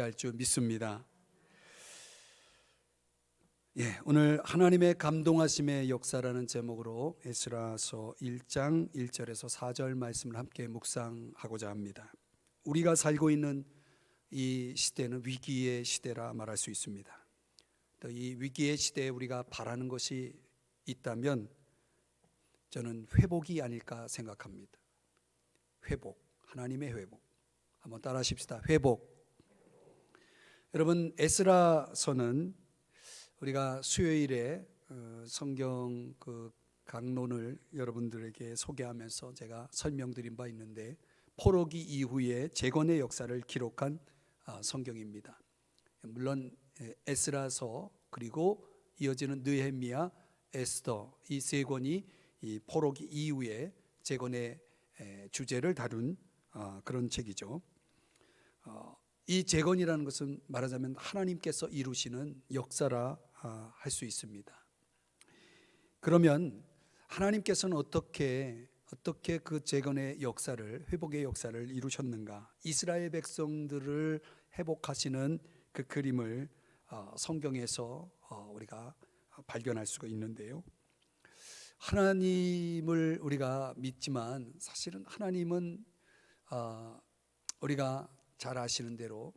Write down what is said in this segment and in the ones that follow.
할 줄 믿습니다. 오늘 하나님의 감동하심의 역사라는 제목으로 에스라서 1장 1절에서 4절 말씀을 함께 묵상하고자 합니다. 우리가 살고 있는 이 시대는 위기의 시대라 말할 수 있습니다. 또 이 위기의 시대에 우리가 바라는 것이 있다면 저는 회복이 아닐까 생각합니다. 회복, 하나님의 회복. 한번 따라 하십시다. 회복. 여러분, 에스라서는 우리가 수요일에 성경 강론을 여러분들에게 소개하면서 제가 설명드린 바 있는데, 포로기 이후의 재건의 역사를 기록한 성경입니다. 물론 에스라서 그리고 이어지는 느헤미야, 에스더 이 세 권이 이 포로기 이후의 재건의 주제를 다룬 그런 책이죠. 이 재건이라는 것은 말하자면 하나님께서 이루시는 역사라 할 수 있습니다. 그러면 하나님께서는 어떻게 그 재건의 역사를, 회복의 역사를 이루셨는가? 이스라엘 백성들을 회복하시는 그 그림을 성경에서 우리가 발견할 수가 있는데요. 하나님을 우리가 믿지만 사실은 하나님은 우리가 잘 아시는 대로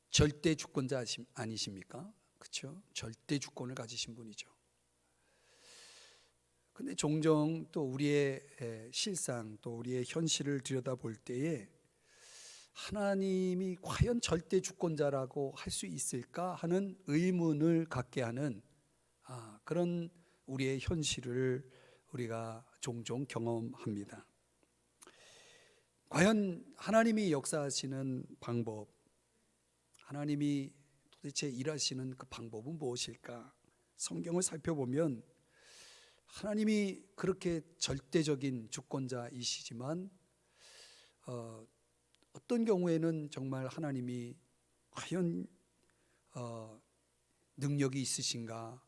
절대 주권자 아니십니까? 그렇죠? 절대 주권을 가지신 분이죠. 근데 종종 또 우리의 실상, 또 우리의 현실을 들여다볼 때에 하나님이 과연 절대 주권자라고 할 수 있을까 하는 의문을 갖게 하는 그런 우리의 현실을 우리가 종종 경험합니다. 과연 하나님이 역사하시는 방법, 하나님이 도대체 일하시는 그 방법은 무엇일까? 성경을 살펴보면 하나님이 그렇게 절대적인 주권자이시지만 어떤 경우에는 정말 하나님이 과연 능력이 있으신가?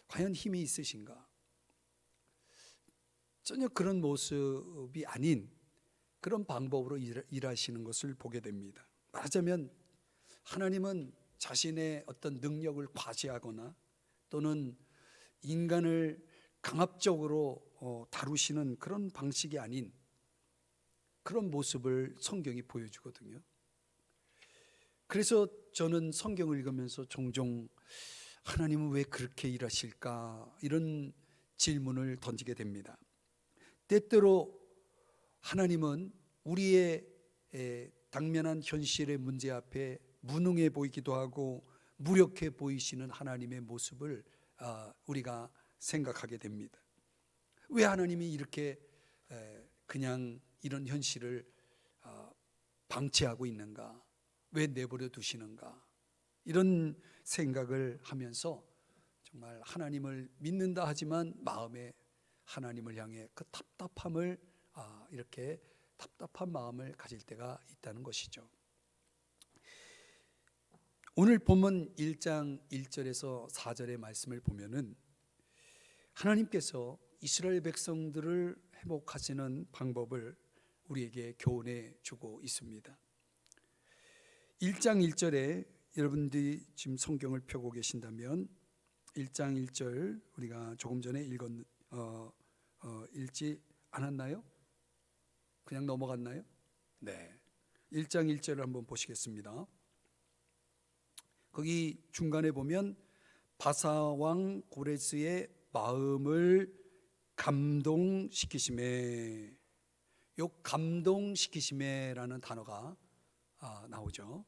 과연 힘이 있으신가? 전혀 그런 모습이 아닌 그런 방법으로 일하시는 것을 보게 됩니다. 말하자면 하나님은 자신의 어떤 능력을 과시하거나 또는 인간을 강압적으로 다루시는 그런 방식이 아닌 그런 모습을 성경이 보여주거든요. 그래서 저는 성경을 읽으면서 종종 하나님은 왜 그렇게 일하실까? 이런 질문을 던지게 됩니다. 때때로 하나님은 우리의 당면한 현실의 문제 앞에 무능해 보이기도 하고 무력해 보이시는 하나님의 모습을 우리가 생각하게 됩니다. 왜 하나님이 이렇게 그냥 이런 현실을 방치하고 있는가? 왜 내버려 두시는가? 이런 생각을 하면서 정말 하나님을 믿는다 하지만 마음에 하나님을 향해 그 이렇게 답답한 마음을 가질 때가 있다는 것이죠. 오늘 본문 1장 1절에서 4절의 말씀을 보면은 하나님께서 이스라엘 백성들을 회복하시는 방법을 우리에게 교훈해 주고 있습니다. 1장 1절에 여러분들이 지금 성경을 펴고 계신다면 1장 1절 우리가 조금 전에 읽지 않았나요? 그냥 넘어갔나요? 네. 1장 1절을 한번 보시겠습니다. 거기 중간에 보면 바사왕 고레스의 마음을 감동시키심에, 요 감동시키심에라는 단어가 나오죠.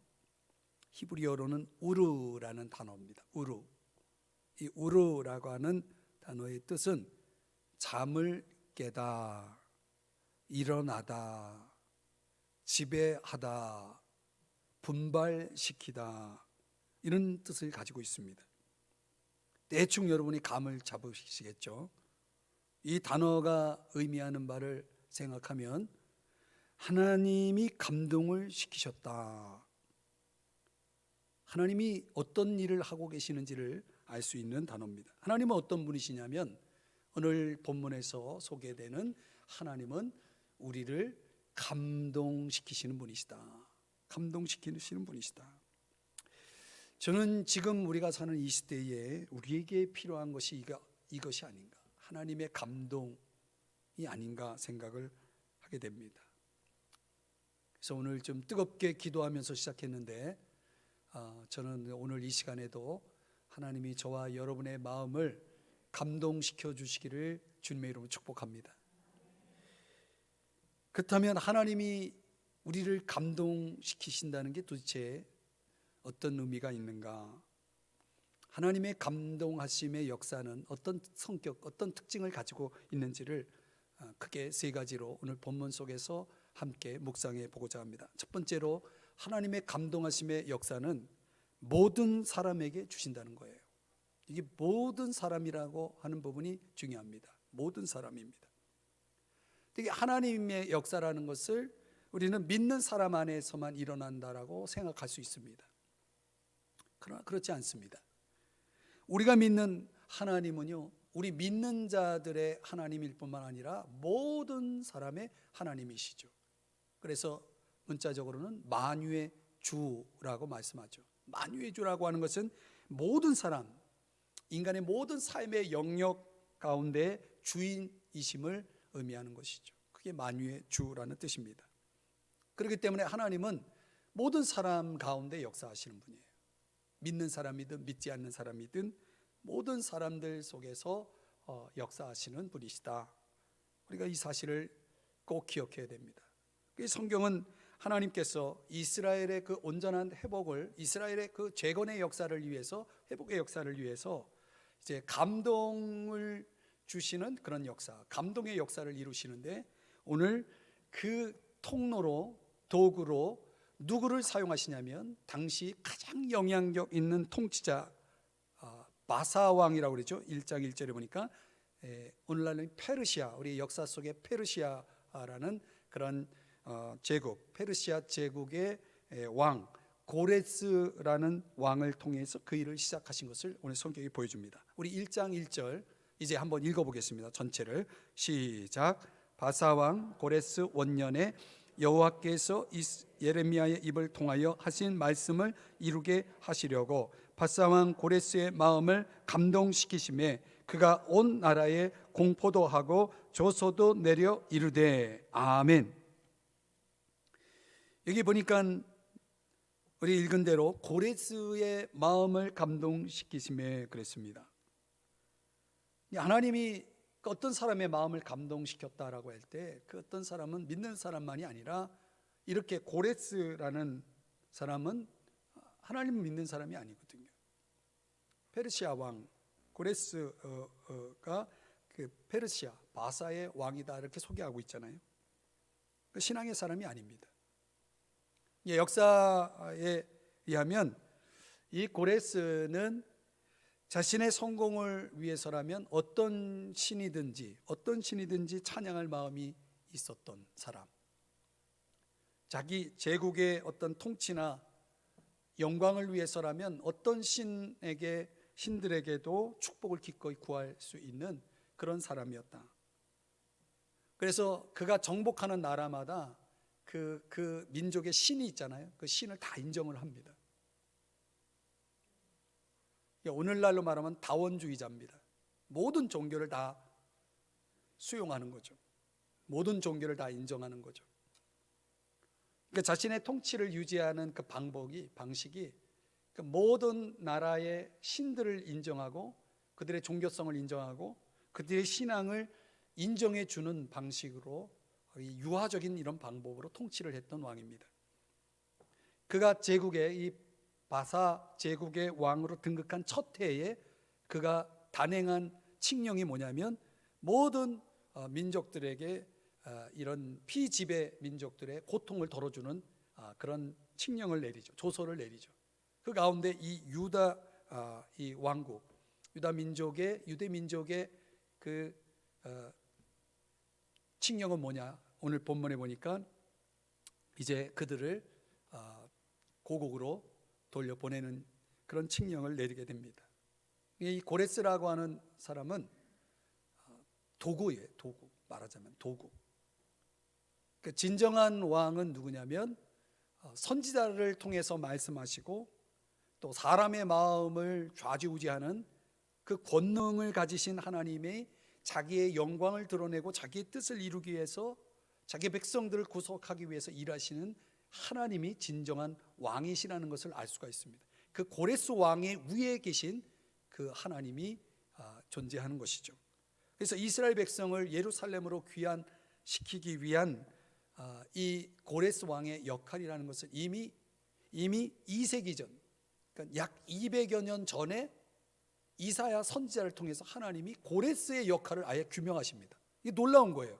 히브리어로는 우르라는 단어입니다. 우르. 이 우르라고 하는 단어의 뜻은 잠을 깨다, 일어나다, 지배하다, 분발시키다, 이런 뜻을 가지고 있습니다. 대충 여러분이 감을 잡으시겠죠. 이 단어가 의미하는 바를 생각하면 하나님이 감동을 시키셨다, 하나님이 어떤 일을 하고 계시는지를 알 수 있는 단어입니다. 하나님은 어떤 분이시냐면 오늘 본문에서 소개되는 하나님은 우리를 감동시키시는 분이시다. 감동시키시는 분이시다. 저는 지금 우리가 사는 이 시대에 우리에게 필요한 것이 이것이 아닌가, 하나님의 감동이 아닌가 생각을 하게 됩니다. 그래서 오늘 좀 뜨겁게 기도하면서 시작했는데 저는 오늘 이 시간에도 하나님이 저와 여러분의 마음을 감동시켜 주시기를 주님의 이름으로 축복합니다. 그렇다면 하나님이 우리를 감동시키신다는 게 도대체 어떤 의미가 있는가? 하나님의 감동하심의 역사는 어떤 성격, 어떤 특징을 가지고 있는지를 크게 세 가지로 오늘 본문 속에서 함께 묵상해 보고자 합니다. 첫 번째로 하나님의 감동하심의 역사는 모든 사람에게 주신다는 거예요. 이게 모든 사람이라고 하는 부분이 중요합니다. 모든 사람입니다. 이게 하나님의 역사라는 것을 우리는 믿는 사람 안에서만 일어난다라고 생각할 수 있습니다. 그러나 그렇지 않습니다. 우리가 믿는 하나님은요, 우리 믿는 자들의 하나님일 뿐만 아니라 모든 사람의 하나님이시죠. 그래서 문자적으로는 만유의 주라고 말씀하죠. 만유의 주라고 하는 것은 모든 사람, 인간의 모든 삶의 영역 가운데 주인이심을 의미하는 것이죠. 그게 만유의 주라는 뜻입니다. 그렇기 때문에 하나님은 모든 사람 가운데 역사하시는 분이에요. 믿는 사람이든 믿지 않는 사람이든 모든 사람들 속에서 역사하시는 분이시다. 우리가 이 사실을 꼭 기억해야 됩니다. 성경은 하나님께서 이스라엘의 그 온전한 회복을, 이스라엘의 그 재건의 역사를 위해서, 회복의 역사를 위해서 이제 감동을 주시는 그런 역사, 감동의 역사를 이루시는데 오늘 그 통로로, 도구로 누구를 사용하시냐면 당시 가장 영향력 있는 통치자 바사 왕이라고 그러죠. 1장 1절에 보니까 오늘날은 페르시아, 우리 역사 속에 페르시아라는 그런 제국, 페르시아 제국의 왕 고레스라는 왕을 통해서 그 일을 시작하신 것을 오늘 성경이 보여줍니다. 우리 1장 1절 이제 한번 읽어보겠습니다. 전체를 시작. 바사왕 고레스 원년에 여호와께서 예레미야의 입을 통하여 하신 말씀을 이루게 하시려고 바사왕 고레스의 마음을 감동시키심에 그가 온 나라에 공포도 하고 조소도 내려 이르되 아멘. 여기 보니까 우리 읽은 대로 고레스의 마음을 감동시키심에 그랬습니다. 하나님이 어떤 사람의 마음을 감동시켰다라고 할 때 그 어떤 사람은 믿는 사람만이 아니라 이렇게 고레스라는 사람은 하나님을 믿는 사람이 아니거든요. 페르시아 왕 고레스가 그 페르시아 바사의 왕이다 이렇게 소개하고 있잖아요. 그 신앙의 사람이 아닙니다. 역사에 의하면 이 고레스는 자신의 성공을 위해서라면 어떤 신이든지 찬양할 마음이 있었던 사람, 자기 제국의 어떤 통치나 영광을 위해서라면 어떤 신들에게도 축복을 기꺼이 구할 수 있는 그런 사람이었다. 그래서 그가 정복하는 나라마다 그 민족의 신이 있잖아요. 그 신을 다 인정을 합니다. 오늘날로 말하면 다원주의자입니다. 모든 종교를 다 수용하는 거죠. 모든 종교를 다 인정하는 거죠. 그러니까 자신의 통치를 유지하는 그 방식이 그 모든 나라의 신들을 인정하고 그들의 종교성을 인정하고 그들의 신앙을 인정해 주는 방식으로 유화적인 이런 방법으로 통치를 했던 왕입니다. 그가 제국의 이 바사 제국의 왕으로 등극한 첫 해에 그가 단행한 칙령이 뭐냐면 모든 민족들에게 이런 피지배 민족들의 고통을 덜어주는 그런 칙령을 내리죠. 조서를 내리죠. 그 가운데 이 유다 이 왕국 유대 민족의 그 칙령은 뭐냐? 오늘 본문에 보니까 이제 그들을 고국으로 돌려보내는 그런 칙령을 내리게 됩니다. 이 고레스라고 하는 사람은 도구예요. 말하자면 도구. 진정한 왕은 누구냐면 선지자를 통해서 말씀하시고 또 사람의 마음을 좌지우지하는 그 권능을 가지신 하나님의 자기의 영광을 드러내고 자기의 뜻을 이루기 위해서 자기 백성들을 구속하기 위해서 일하시는 하나님이 진정한 왕이시라는 것을 알 수가 있습니다. 그 고레스 왕의 위에 계신 그 하나님이 존재하는 것이죠. 그래서 이스라엘 백성을 예루살렘으로 귀환시키기 위한 이 고레스 왕의 역할이라는 것을 이미 2세기 전, 그러니까 약 200여 년 전에 이사야 선지자를 통해서 하나님이 고레스의 역할을 아예 규명하십니다. 이게 놀라운 거예요.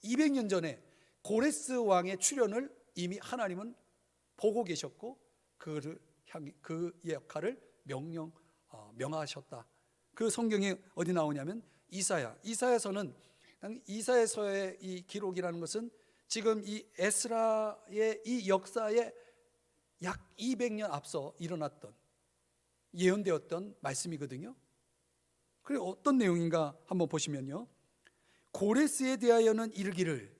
200년 전에 고레스 왕의 출현을 이미 하나님은 보고 계셨고 그 역할을 명하셨다. 그 성경이 어디 나오냐면 이사야서는, 이사야서의 이 기록이라는 것은 지금 이 에스라의 이 역사에 약 200년 앞서 일어났던, 예언되었던 말씀이거든요. 그리고 어떤 내용인가 한번 보시면요, 고레스에 대하여는 이르기를,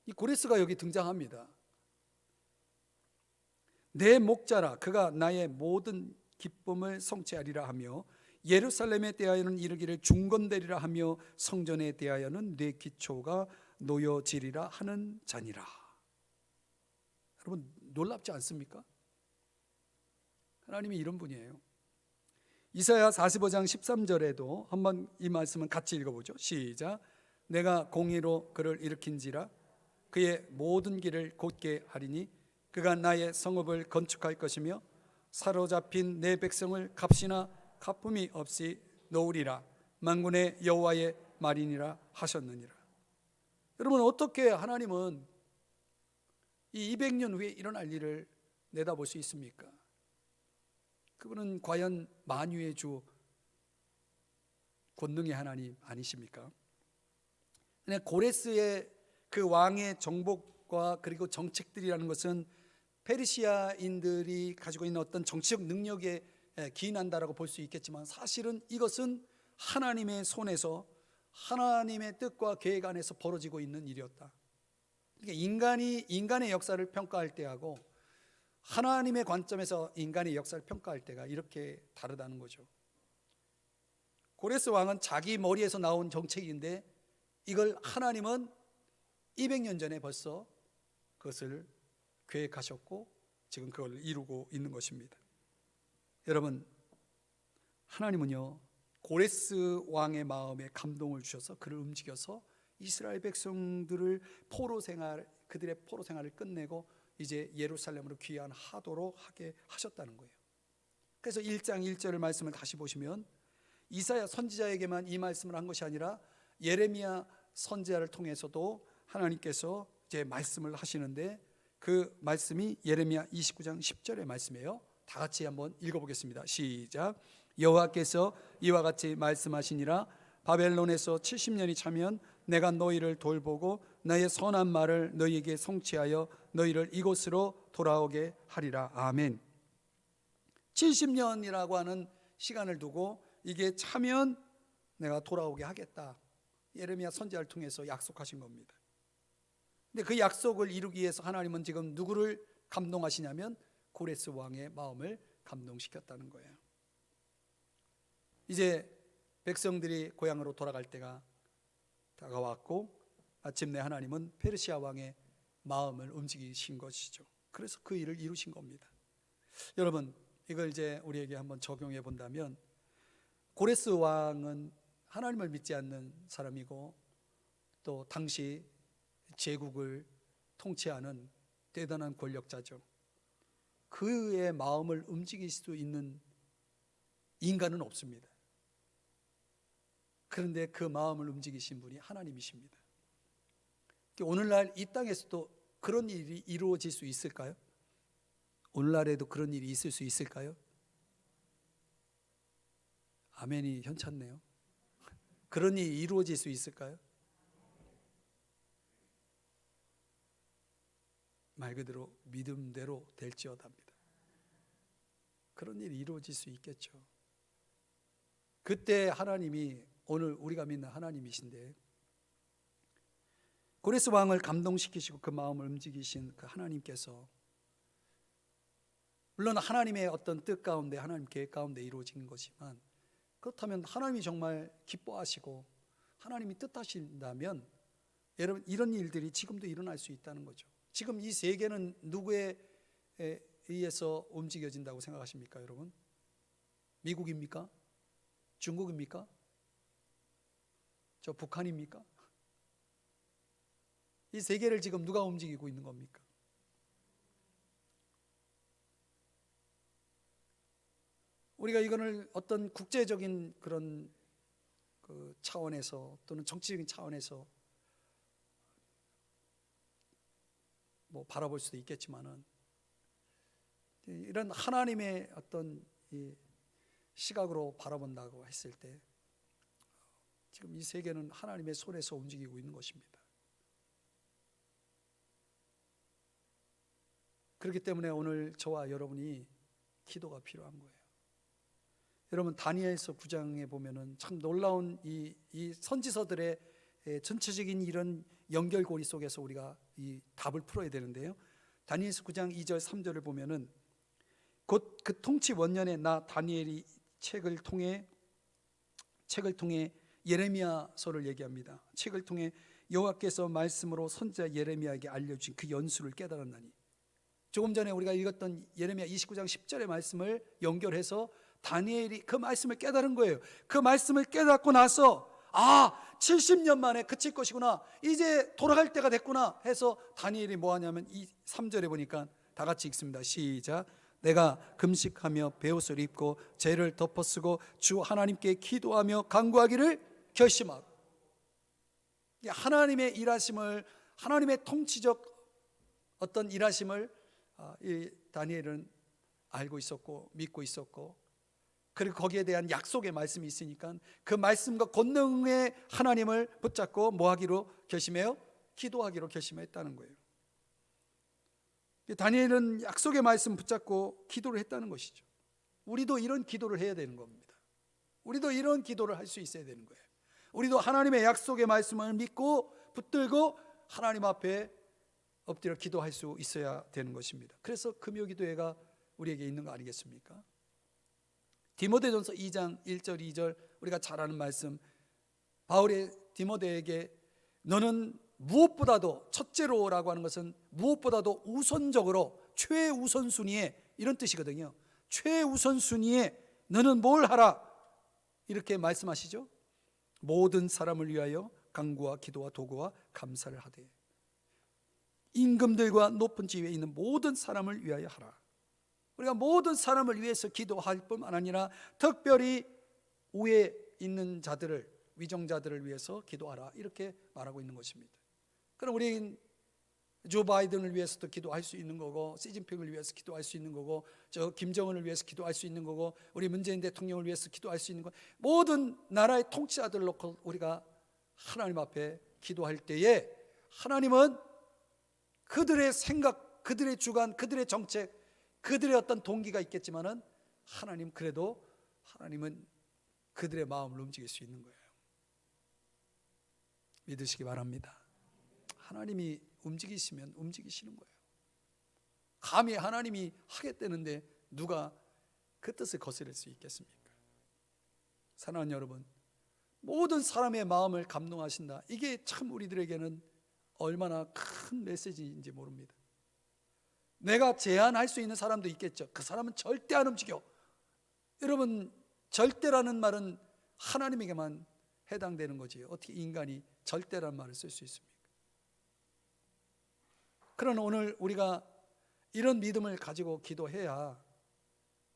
이 고레스가 여기 등장합니다. 내 목자라, 그가 나의 모든 기쁨을 성취하리라 하며, 예루살렘에 대하여는 이르기를 중건되리라 하며, 성전에 대하여는 내 기초가 놓여지리라 하는 자니라. 여러분 놀랍지 않습니까? 하나님이 이런 분이에요. 이사야 45장 13절에도 한번 이 말씀은 같이 읽어보죠. 시작. 내가 공의로 그를 일으킨지라 그의 모든 길을 곧게 하리니 그가 나의 성읍을 건축할 것이며 사로잡힌 내 백성을 값이나 가품이 없이 놓으리라. 만군의 여호와의 말이니라 하셨느니라. 여러분 어떻게 하나님은 이 200년 후에 일어날 일을 내다볼 수 있습니까? 그분은 과연 만유의 주, 권능의 하나님 아니십니까? 고레스의 그 왕의 정복과 그리고 정책들이라는 것은 페르시아인들이 가지고 있는 어떤 정치적 능력에 기인한다라고 볼 수 있겠지만, 사실은 이것은 하나님의 손에서 하나님의 뜻과 계획 안에서 벌어지고 있는 일이었다. 그러니까 인간의 역사를 평가할 때하고 하나님의 관점에서 인간의 역사를 평가할 때가 이렇게 다르다는 거죠. 고레스 왕은 자기 머리에서 나온 정책인데 이걸 하나님은 200년 전에 벌써 그것을 계획하셨고 지금 그걸 이루고 있는 것입니다. 여러분, 하나님은요 고레스 왕의 마음에 감동을 주셔서 그를 움직여서 이스라엘 백성들을 그들의 포로 생활을 끝내고 이제 예루살렘으로 귀환하도록 하게 하셨다는 거예요. 그래서 1장 1절의 말씀을 다시 보시면 이사야 선지자에게만 이 말씀을 한 것이 아니라 예레미야 선지자를 통해서도 하나님께서 이제 말씀을 하시는데, 그 말씀이 예레미야 29장 10절의 말씀이에요. 다 같이 한번 읽어보겠습니다. 시작. 여호와께서 이와 같이 말씀하시니라. 바벨론에서 70년이 차면 내가 너희를 돌보고 나의 선한 말을 너희에게 성취하여 너희를 이곳으로 돌아오게 하리라. 아멘. 70년이라고 하는 시간을 두고 이게 차면 내가 돌아오게 하겠다, 예레미야 선지자를 통해서 약속하신 겁니다. 근데 그 약속을 이루기 위해서 하나님은 지금 누구를 감동하시냐면 고레스 왕의 마음을 감동시켰다는 거예요. 이제 백성들이 고향으로 돌아갈 때가 다가왔고 마침내 하나님은 페르시아 왕의 마음을 움직이신 것이죠. 그래서 그 일을 이루신 겁니다. 여러분, 이걸 이제 우리에게 한번 적용해 본다면, 고레스 왕은 하나님을 믿지 않는 사람이고 또 당시 제국을 통치하는 대단한 권력자죠. 그의 마음을 움직일 수 있는 인간은 없습니다. 그런데 그 마음을 움직이신 분이 하나님이십니다. 오늘날 이 땅에서도 그런 일이 이루어질 수 있을까요? 오늘날에도 그런 일이 있을 수 있을까요? 아멘이 현찮네요. 그런 일이 이루어질 수 있을까요? 말 그대로 믿음대로 될지어다입니다. 그런 일이 이루어질 수 있겠죠. 그때 하나님이 오늘 우리가 믿는 하나님이신데, 고레스 왕을 감동시키시고 그 마음을 움직이신 그 하나님께서 물론 하나님의 어떤 뜻 가운데, 하나님 계획 가운데 이루어진 것이지만, 그렇다면 하나님이 정말 기뻐하시고 하나님이 뜻하신다면 여러분 이런 일들이 지금도 일어날 수 있다는 거죠. 지금 이 세계는 누구에 의해서 움직여진다고 생각하십니까, 여러분? 미국입니까? 중국입니까? 저 북한입니까? 이 세계를 지금 누가 움직이고 있는 겁니까? 우리가 이거를 어떤 국제적인 그런 그 차원에서 또는 정치적인 차원에서 뭐 바라볼 수도 있겠지만은, 이런 하나님의 어떤 이 시각으로 바라본다고 했을 때 지금 이 세계는 하나님의 손에서 움직이고 있는 것입니다. 그렇기 때문에 오늘 저와 여러분이 기도가 필요한 거예요. 여러분 다니엘서 9장에 보면은 참 놀라운 이 선지서들의 전체적인 이런 연결고리 속에서 우리가 이 답을 풀어야 되는데요. 다니엘서 9장 2절 3절을 보면은 곧 그 통치 원년에 나 다니엘이 책을 통해 예레미야서를 얘기합니다. 책을 통해 여호와께서 말씀으로 선지자 예레미야에게 알려주신 그 연수를 깨달았나니. 조금 전에 우리가 읽었던 예레미야 29장 10절의 말씀을 연결해서 다니엘이 그 말씀을 깨달은 거예요. 그 말씀을 깨닫고 나서 70년 만에 그칠 것이구나, 이제 돌아갈 때가 됐구나 해서 다니엘이 뭐 하냐면 이 3절에 보니까 다 같이 읽습니다. 시작. 내가 금식하며 베옷을 입고 죄를 덮어쓰고 주 하나님께 기도하며 간구하기를 결심하고. 하나님의 일하심을, 하나님의 통치적 어떤 일하심을 이 다니엘은 알고 있었고 믿고 있었고, 그리고 거기에 대한 약속의 말씀이 있으니까 그 말씀과 권능의 하나님을 붙잡고 뭐 하기로 결심해요? 기도하기로 결심했다는 거예요. 다니엘은 약속의 말씀 붙잡고 기도를 했다는 것이죠. 우리도 이런 기도를 해야 되는 겁니다. 우리도 이런 기도를 할 수 있어야 되는 거예요. 우리도 하나님의 약속의 말씀을 믿고 붙들고 하나님 앞에 엎드려 기도할 수 있어야 되는 것입니다. 그래서 금요기도회가 우리에게 있는 거 아니겠습니까? 디모데전서 2장 1절 2절 우리가 잘 아는 말씀, 바울의 디모데에게 너는 무엇보다도, 첫째로라고 하는 것은 무엇보다도 우선적으로 최우선순위에, 이런 뜻이거든요. 최우선순위에 너는 뭘 하라, 이렇게 말씀하시죠. 모든 사람을 위하여 간구와 기도와 도구와 감사를 하되 임금들과 높은 지위에 있는 모든 사람을 위하여 하라. 우리가 모든 사람을 위해서 기도할 뿐만 아니라 특별히 위에 있는 자들을, 위정자들을 위해서 기도하라, 이렇게 말하고 있는 것입니다. 그럼 우리는 조 바이든을 위해서도 기도할 수 있는 거고, 시진핑을 위해서 기도할 수 있는 거고, 저 김정은을 위해서 기도할 수 있는 거고, 우리 문재인 대통령을 위해서 기도할 수 있는 거, 모든 나라의 통치자들을 놓고 우리가 하나님 앞에 기도할 때에 하나님은 그들의 생각, 그들의 주관, 그들의 정책, 그들의 어떤 동기가 있겠지만은 하나님, 그래도 하나님은 그들의 마음을 움직일 수 있는 거예요. 믿으시기 바랍니다. 하나님이 움직이시면 움직이시는 거예요. 감히 하나님이 하겠다는데 누가 그 뜻을 거스릴 수 있겠습니까? 사랑하는 여러분, 모든 사람의 마음을 감동하신다. 이게 참 우리들에게는 얼마나 큰 메시지인지 모릅니다. 내가 제한할 수 있는 사람도 있겠죠. 그 사람은 절대 안 움직여. 여러분, 절대라는 말은 하나님에게만 해당되는 거지 어떻게 인간이 절대라는 말을 쓸 수 있습니까? 그러나 오늘 우리가 이런 믿음을 가지고 기도해야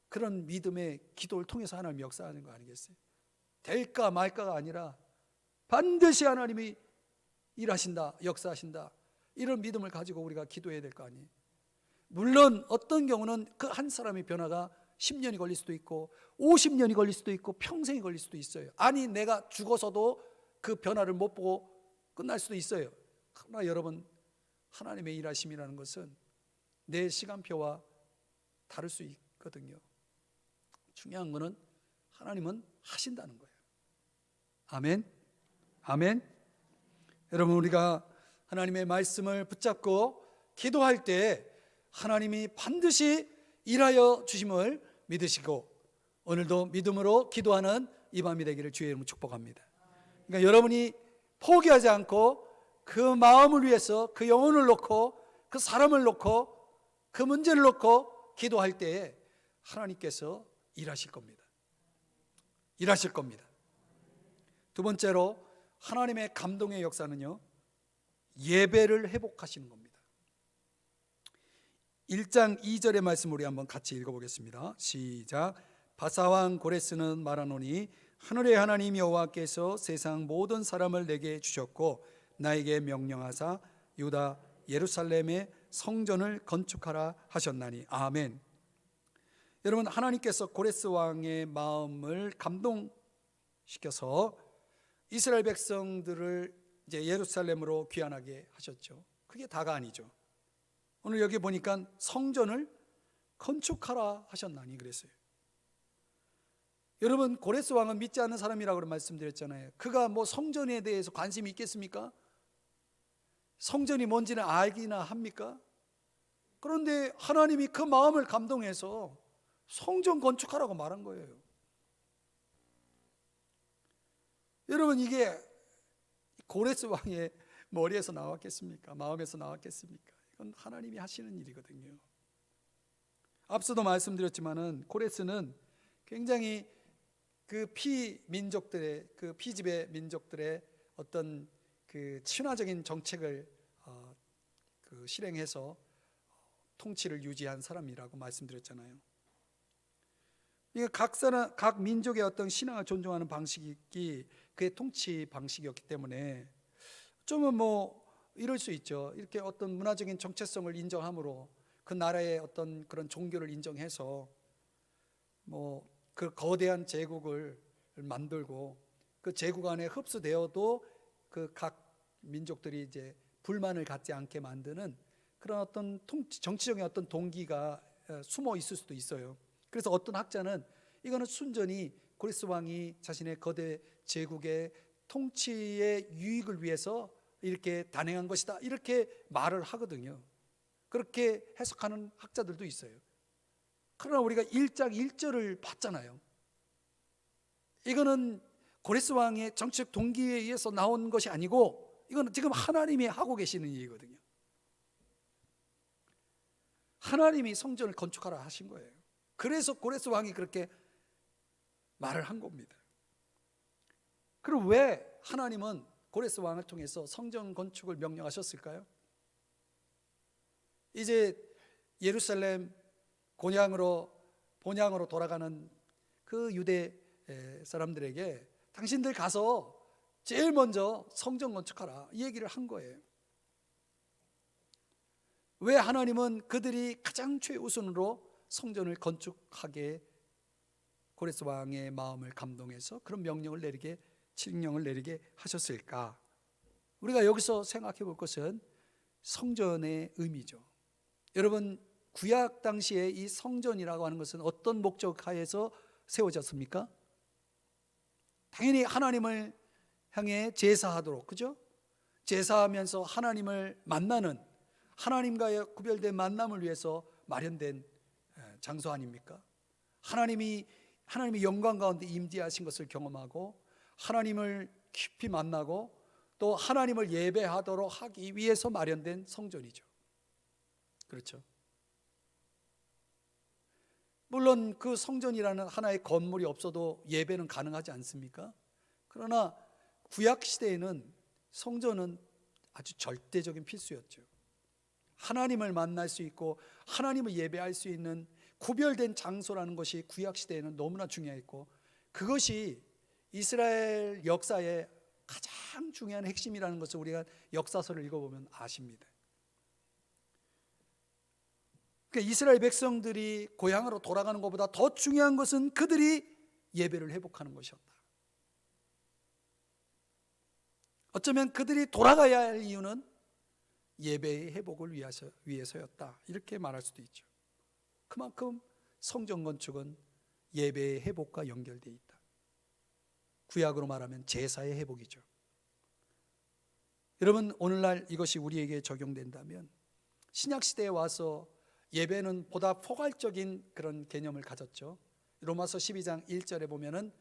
그런 믿음의 기도를 통해서 하나님 역사하는 거 아니겠어요? 될까 말까가 아니라 반드시 하나님이 일하신다, 역사하신다, 이런 믿음을 가지고 우리가 기도해야 될 거 아니에요? 물론 어떤 경우는 그 한 사람의 변화가 10년이 걸릴 수도 있고 50년이 걸릴 수도 있고 평생이 걸릴 수도 있어요. 아니, 내가 죽어서도 그 변화를 못 보고 끝날 수도 있어요. 그러나 여러분, 하나님의 일하심이라는 것은 내 시간표와 다를 수 있거든요. 중요한 것은 하나님은 하신다는 거예요. 아멘. 아멘. 여러분, 우리가 하나님의 말씀을 붙잡고 기도할 때 하나님이 반드시 일하여 주심을 믿으시고 오늘도 믿음으로 기도하는 이 밤이 되기를 주의 이름으로 축복합니다. 그러니까 여러분이 포기하지 않고 그 마음을 위해서 그 영혼을 놓고 그 사람을 놓고 그 문제를 놓고 기도할 때에 하나님께서 일하실 겁니다. 일하실 겁니다. 두 번째로 하나님의 감동의 역사는요, 예배를 회복하시는 겁니다. 1장 2절의 말씀 우리 한번 같이 읽어보겠습니다. 시작. 바사왕 고레스는 말하노니 하늘의 하나님 여호와께서 세상 모든 사람을 내게 주셨고 나에게 명령하사 유다 예루살렘의 성전을 건축하라 하셨나니. 아멘. 여러분, 하나님께서 고레스 왕의 마음을 감동시켜서 이스라엘 백성들을 이제 예루살렘으로 귀환하게 하셨죠. 그게 다가 아니죠. 오늘 여기 보니까 성전을 건축하라 하셨나니 그랬어요. 여러분, 고레스 왕은 믿지 않는 사람이라고 말씀드렸잖아요. 그가 뭐 성전에 대해서 관심이 있겠습니까? 성전이 뭔지는 알기나 합니까? 그런데 하나님이 그 마음을 감동해서 성전 건축하라고 말한 거예요. 여러분, 이게 고레스 왕의 머리에서 나왔겠습니까? 마음에서 나왔겠습니까? 이건 하나님이 하시는 일이거든요. 앞서도 말씀드렸지만은 고레스는 굉장히 그 피민족들의, 그 피지배 민족들의 어떤 그 친화적인 정책을 실행해서 통치를 유지한 사람이라고 말씀드렸잖아요. 각 민족의 어떤 신앙을 존중하는 방식이 그의 통치 방식이었기 때문에 좀은 뭐 이럴 수 있죠. 이렇게 어떤 문화적인 정체성을 인정함으로 그 나라의 어떤 그런 종교를 인정해서 뭐 그 거대한 제국을 만들고 그 제국 안에 흡수되어도 그 각 민족들이 이제 불만을 갖지 않게 만드는 그런 어떤 정치적인 어떤 동기가 숨어 있을 수도 있어요. 그래서 어떤 학자는 이거는 순전히 고레스 왕이 자신의 거대 제국의 통치의 유익을 위해서 이렇게 단행한 것이다, 이렇게 말을 하거든요. 그렇게 해석하는 학자들도 있어요. 그러나 우리가 1장 1절을 봤잖아요. 이거는 고레스 왕의 정치적 동기에 의해서 나온 것이 아니고 이거는 지금 하나님이 하고 계시는 일이거든요. 하나님이 성전을 건축하라 하신 거예요. 그래서 고레스 왕이 그렇게 말을 한 겁니다. 그럼 왜 하나님은 고레스 왕을 통해서 성전 건축을 명령하셨을까요? 이제 예루살렘 본향으로 돌아가는 그 유대 사람들에게 당신들 가서 제일 먼저 성전 건축하라, 이 얘기를 한 거예요. 왜 하나님은 그들이 가장 최우선으로 성전을 건축하게 고레스 왕의 마음을 감동해서 그런 칙령을 내리게 하셨을까? 우리가 여기서 생각해 볼 것은 성전의 의미죠. 여러분, 구약 당시에 이 성전이라고 하는 것은 어떤 목적 하에서 세워졌습니까? 당연히 하나님을 향해 제사하도록, 그죠? 제사하면서 하나님을 만나는, 하나님과의 구별된 만남을 위해서 마련된 장소 아닙니까? 하나님이 영광 가운데 임재하신 것을 경험하고 하나님을 깊이 만나고 또 하나님을 예배하도록 하기 위해서 마련된 성전이죠. 그렇죠? 물론 그 성전이라는 하나의 건물이 없어도 예배는 가능하지 않습니까? 그러나 구약 시대에는 성전은 아주 절대적인 필수였죠. 하나님을 만날 수 있고 하나님을 예배할 수 있는 구별된 장소라는 것이 구약 시대에는 너무나 중요했고, 그것이 이스라엘 역사의 가장 중요한 핵심이라는 것을 우리가 역사서를 읽어보면 아십니다. 그러니까 이스라엘 백성들이 고향으로 돌아가는 것보다 더 중요한 것은 그들이 예배를 회복하는 것이었다. 어쩌면 그들이 돌아가야 할 이유는 예배의 회복을 위해서였다, 이렇게 말할 수도 있죠. 그만큼 성전 건축은 예배의 회복과 연결되어 있다. 구약으로 말하면 제사의 회복이죠. 여러분, 오늘날 이것이 우리에게 적용된다면 신약시대에 와서 예배는 보다 포괄적인 그런 개념을 가졌죠. 로마서 12장 1절에 보면은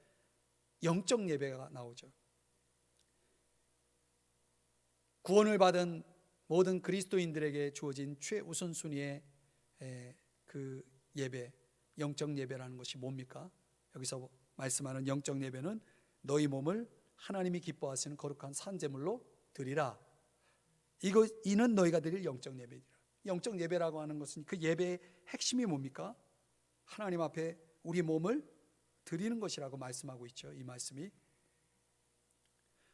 영적 예배가 나오죠. 구원을 받은 모든 그리스도인들에게 주어진 최우선순위의 그 예배, 영적 예배라는 것이 뭡니까? 여기서 말씀하는 영적 예배는 너희 몸을 하나님이 기뻐하시는 거룩한 산제물로 드리라. 이는 너희가 드릴 영적 예배이라. 영적 예배라고 하는 것은 그 예배의 핵심이 뭡니까? 하나님 앞에 우리 몸을 드리는 것이라고 말씀하고 있죠. 이 말씀이.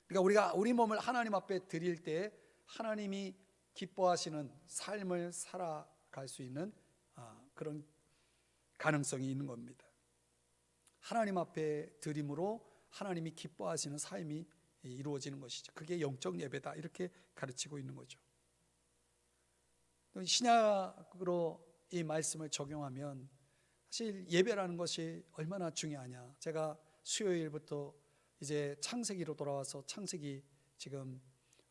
그러니까 우리가 우리 몸을 하나님 앞에 드릴 때 하나님이 기뻐하시는 삶을 살아갈 수 있는 그런 가능성이 있는 겁니다. 하나님 앞에 드림으로 하나님이 기뻐하시는 삶이 이루어지는 것이죠. 그게 영적 예배다 이렇게 가르치고 있는 거죠. 신약으로 이 말씀을 적용하면 사실 예배라는 것이 얼마나 중요하냐. 제가 수요일부터 이제 창세기로 돌아와서 창세기 지금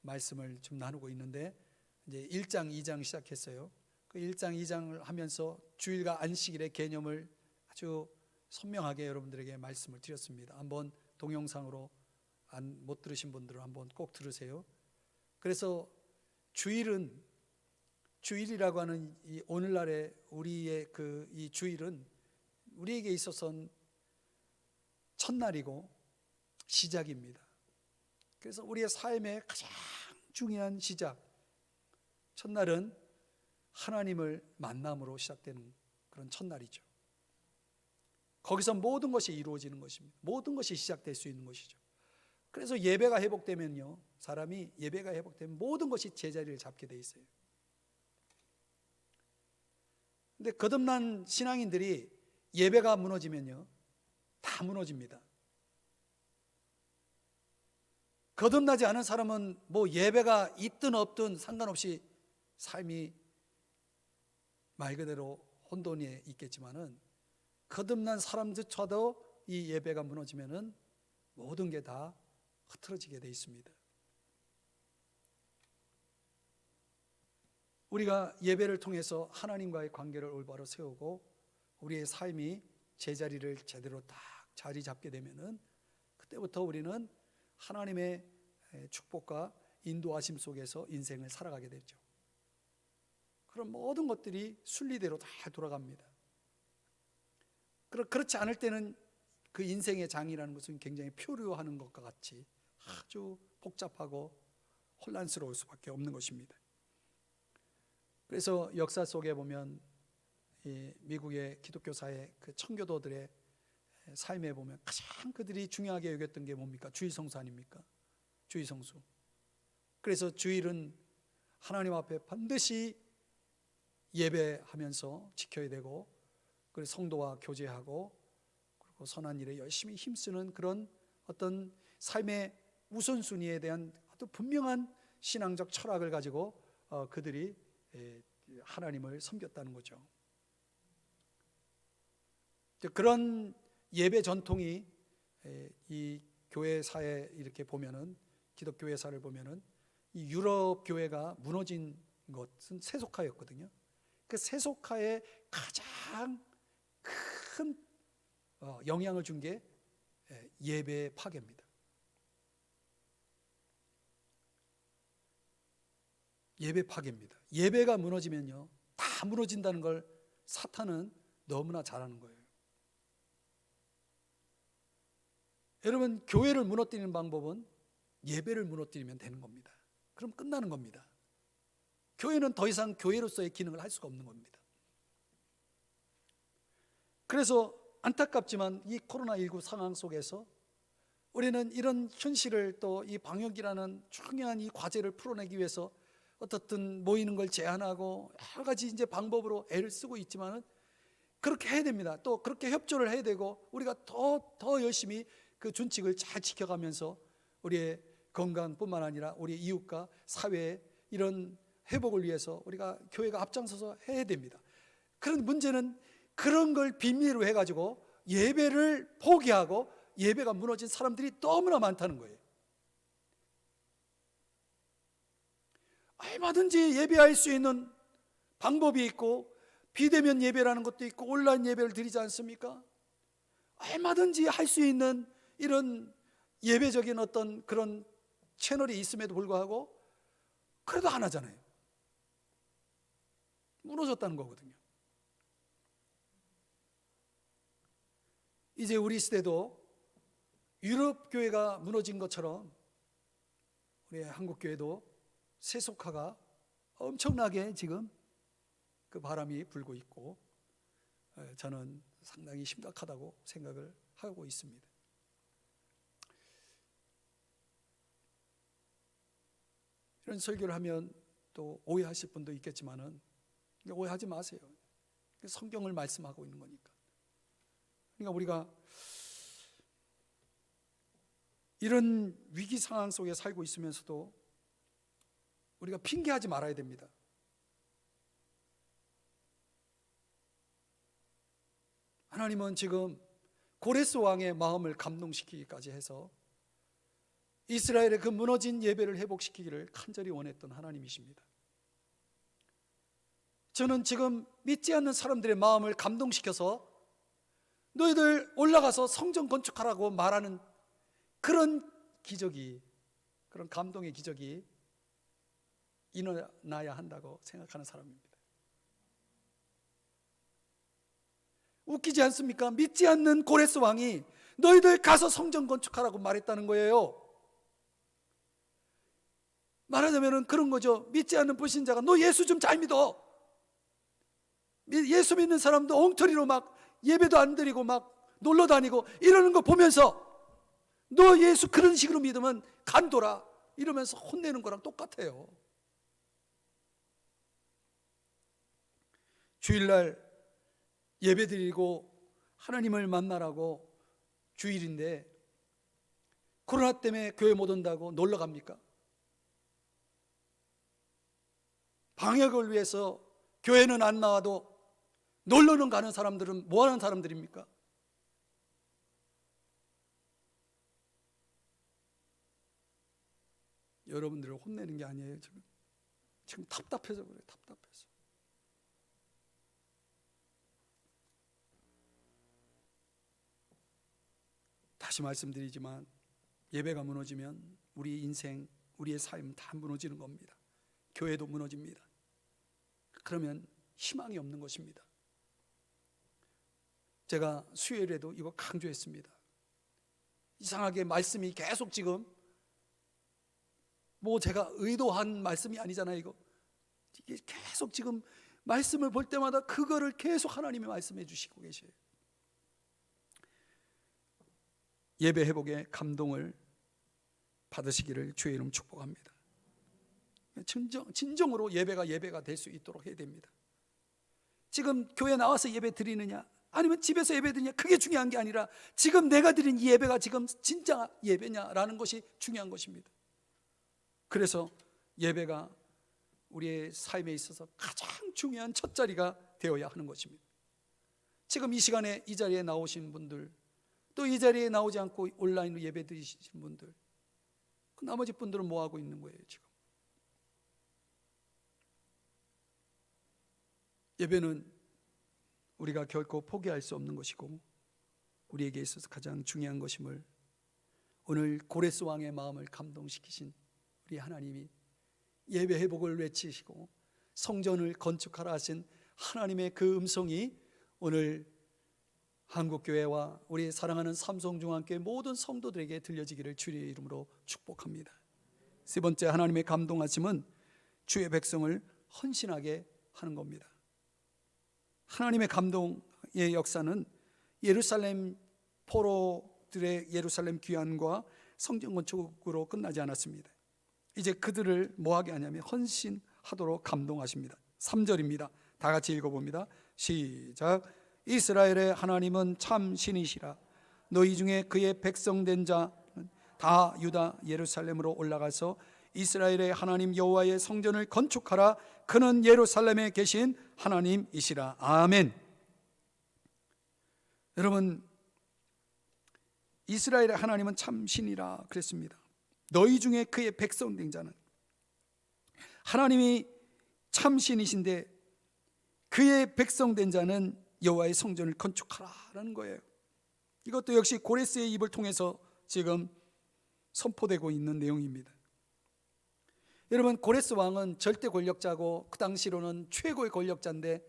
말씀을 좀 나누고 있는데 이제 1장 2장 시작했어요. 그 1장 2장을 하면서 주일과 안식일의 개념을 아주 선명하게 여러분들에게 말씀을 드렸습니다. 한번 동영상으로 못 들으신 분들은 한번 꼭 들으세요. 그래서 주일이라고 하는 이 오늘날의 우리의 이 주일은 우리에게 있어서는 첫날이고 시작입니다. 그래서 우리의 삶의 가장 중요한 시작, 첫날은 하나님을 만남으로 시작되는 그런 첫날이죠. 거기서 모든 것이 이루어지는 것입니다. 모든 것이 시작될 수 있는 것이죠. 그래서 예배가 회복되면요, 사람이 예배가 회복되면 모든 것이 제자리를 잡게 돼 있어요. 근데 거듭난 신앙인들이 예배가 무너지면요, 다 무너집니다. 거듭나지 않은 사람은 뭐 예배가 있든 없든 상관없이 삶이 말 그대로 혼돈에 있겠지만은 거듭난 사람들조차도 이 예배가 무너지면은 모든 게 다 흐트러지게 돼 있습니다. 우리가 예배를 통해서 하나님과의 관계를 올바로 세우고 우리의 삶이 제자리를 제대로 딱 자리 잡게 되면은 그때부터 우리는 하나님의 축복과 인도하심 속에서 인생을 살아가게 되죠. 그럼 모든 것들이 순리대로 다 돌아갑니다. 그렇지 않을 때는 그 인생의 장이라는 것은 굉장히 표류하는 것과 같이 아주 복잡하고 혼란스러울 수밖에 없는 것입니다. 그래서 역사 속에 보면 이 미국의 기독교 사회 그 청교도들의 삶에 보면 가장 그들이 중요하게 여겼던 게 뭡니까? 주일성수 아닙니까? 주일성수. 그래서 주일은 하나님 앞에 반드시 예배하면서 지켜야 되고, 그리고 성도와 교제하고, 그리고 선한 일에 열심히 힘쓰는 그런 어떤 삶의 우선순위에 대한 아주 분명한 신앙적 철학을 가지고 그들이 하나님을 섬겼다는 거죠. 그런 예배 전통이 이 교회사에 이렇게 보면은, 기독교회사를 보면은 이 유럽 교회가 무너진 것은 세속화였거든요. 그 세속화에 가장 큰 영향을 준 게 예배 파괴입니다. 예배 파괴입니다. 예배가 무너지면요, 다 무너진다는 걸 사탄은 너무나 잘 아는 거예요. 여러분, 교회를 무너뜨리는 방법은 예배를 무너뜨리면 되는 겁니다. 그럼 끝나는 겁니다. 교회는 더 이상 교회로서의 기능을 할 수가 없는 겁니다. 그래서 안타깝지만 이 코로나19 상황 속에서 우리는 이런 현실을, 또 이 방역이라는 중요한 이 과제를 풀어내기 위해서 어떻든 모이는 걸 제한하고 여러 가지 이제 방법으로 애를 쓰고 있지만은 그렇게 해야 됩니다. 또 그렇게 협조를 해야 되고, 우리가 더 열심히 그 준칙을 잘 지켜가면서 우리의 건강뿐만 아니라 우리 이웃과 사회의 이런 회복을 위해서 우리가 교회가 앞장서서 해야 됩니다. 그런 문제는 그런 걸 비밀로 해가지고 예배를 포기하고 예배가 무너진 사람들이 너무나 많다는 거예요. 얼마든지 예배할 수 있는 방법이 있고 비대면 예배라는 것도 있고 온라인 예배를 드리지 않습니까? 얼마든지 할 수 있는 이런 예배적인 어떤 그런 채널이 있음에도 불구하고 그래도 안 하잖아요. 무너졌다는 거거든요. 이제 우리 시대도 유럽 교회가 무너진 것처럼 우리 한국 교회도 세속화가 엄청나게 지금 그 바람이 불고 있고, 저는 상당히 심각하다고 생각을 하고 있습니다. 이런 설교를 하면 또 오해하실 분도 있겠지만은 오해하지 마세요. 성경을 말씀하고 있는 거니까. 그러니까 우리가 이런 위기 상황 속에 살고 있으면서도 우리가 핑계하지 말아야 됩니다. 하나님은 지금 고레스 왕의 마음을 감동시키기까지 해서 이스라엘의 그 무너진 예배를 회복시키기를 간절히 원했던 하나님이십니다. 저는 지금 믿지 않는 사람들의 마음을 감동시켜서 너희들 올라가서 성전 건축하라고 말하는 그런 기적이, 그런 감동의 기적이 일어나야 한다고 생각하는 사람입니다. 웃기지 않습니까? 믿지 않는 고레스 왕이 너희들 가서 성전 건축하라고 말했다는 거예요. 말하자면 그런 거죠. 믿지 않는 불신자가 너 예수 좀 잘 믿어. 예수 믿는 사람도 엉터리로 막 예배도 안 드리고 막 놀러 다니고 이러는 거 보면서 너 예수 그런 식으로 믿으면 간도라 이러면서 혼내는 거랑 똑같아요. 주일날 예배 드리고 하나님을 만나라고 주일인데 코로나 때문에 교회 못 온다고 놀러 갑니까? 방역을 위해서 교회는 안 나와도 놀러는 가는 사람들은 뭐 하는 사람들입니까? 여러분들을 혼내는 게 아니에요. 지금 답답해서 그래요. 답답해서. 다시 말씀드리지만 예배가 무너지면 우리 인생, 우리의 삶 다 무너지는 겁니다. 교회도 무너집니다. 그러면 희망이 없는 것입니다. 제가 수요일에도 이거 강조했습니다. 이상하게 말씀이 계속 지금 뭐 제가 의도한 말씀이 아니잖아요. 이게 계속 지금 말씀을 볼 때마다 그거를 계속 하나님이 말씀해 주시고 계셔요. 예배 회복의 감동을 받으시기를 주의 이름 축복합니다. 진정으로 예배가 될 수 있도록 해야 됩니다. 지금 교회 나와서 예배 드리느냐 아니면 집에서 예배 드리느냐 그게 중요한 게 아니라 지금 내가 드린 이 예배가 지금 진짜 예배냐라는 것이 중요한 것입니다. 그래서 예배가 우리의 삶에 있어서 가장 중요한 첫 자리가 되어야 하는 것입니다. 지금 이 시간에 이 자리에 나오신 분들, 또 이 자리에 나오지 않고 온라인으로 예배 드리신 분들, 그 나머지 분들은 뭐 하고 있는 거예요? 지금 예배는 우리가 결코 포기할 수 없는 것이고 우리에게 있어서 가장 중요한 것임을 오늘 고레스 왕의 마음을 감동시키신 우리 하나님이 예배 회복을 외치시고 성전을 건축하라 하신 하나님의 그 음성이 오늘 한국교회와 우리 사랑하는 삼성중앙교회 모든 성도들에게 들려지기를 주의 이름으로 축복합니다. 세 번째 하나님의 감동하심은 주의 백성을 헌신하게 하는 겁니다. 하나님의 감동의 역사는 예루살렘 포로들의 예루살렘 귀환과 성전 건축으로 끝나지 않았습니다. 이제 그들을 뭐하게 하냐면 헌신하도록 감동하십니다. 3절입니다. 다 같이 읽어봅니다. 시작. 이스라엘의 하나님은 참 신이시라. 너희 중에 그의 백성된 자는 다 유다 예루살렘으로 올라가서 이스라엘의 하나님 여호와의 성전을 건축하라. 그는 예루살렘에 계신 하나님이시라. 아멘. 여러분, 이스라엘의 하나님은 참 신이라 그랬습니다. 너희 중에 그의 백성된 자는, 하나님이 참 신이신데 그의 백성된 자는 여호와의 성전을 건축하라라는 거예요. 이것도 역시 고레스의 입을 통해서 지금 선포되고 있는 내용입니다. 여러분, 고레스 왕은 절대 권력자고 그 당시로는 최고의 권력자인데,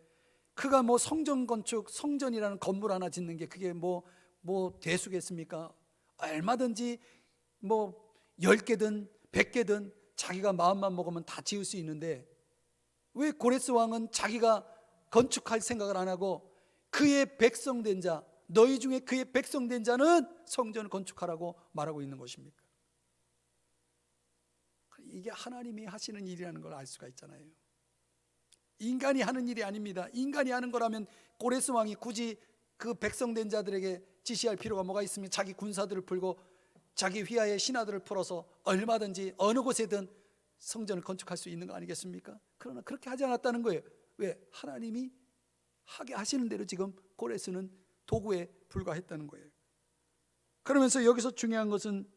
그가 뭐 성전 건축, 성전이라는 건물 하나 짓는 게 그게 뭐 대수겠습니까? 얼마든지 뭐 10개든 100개든 자기가 마음만 먹으면 다 지을 수 있는데, 왜 고레스 왕은 자기가 건축할 생각을 안 하고 그의 백성된 자, 너희 중에 그의 백성된 자는 성전을 건축하라고 말하고 있는 것입니까? 이게 하나님이 하시는 일이라는 걸 알 수가 있잖아요. 인간이 하는 일이 아닙니다. 인간이 하는 거라면 고레스 왕이 굳이 그 백성된 자들에게 지시할 필요가 뭐가 있으면 자기 군사들을 풀고 자기 휘하의 신하들을 풀어서 얼마든지 어느 곳에든 성전을 건축할 수 있는 거 아니겠습니까? 그러나 그렇게 하지 않았다는 거예요. 왜? 하나님이 하게 하시는 대로 지금 고레스는 도구에 불과했다는 거예요. 그러면서 여기서 중요한 것은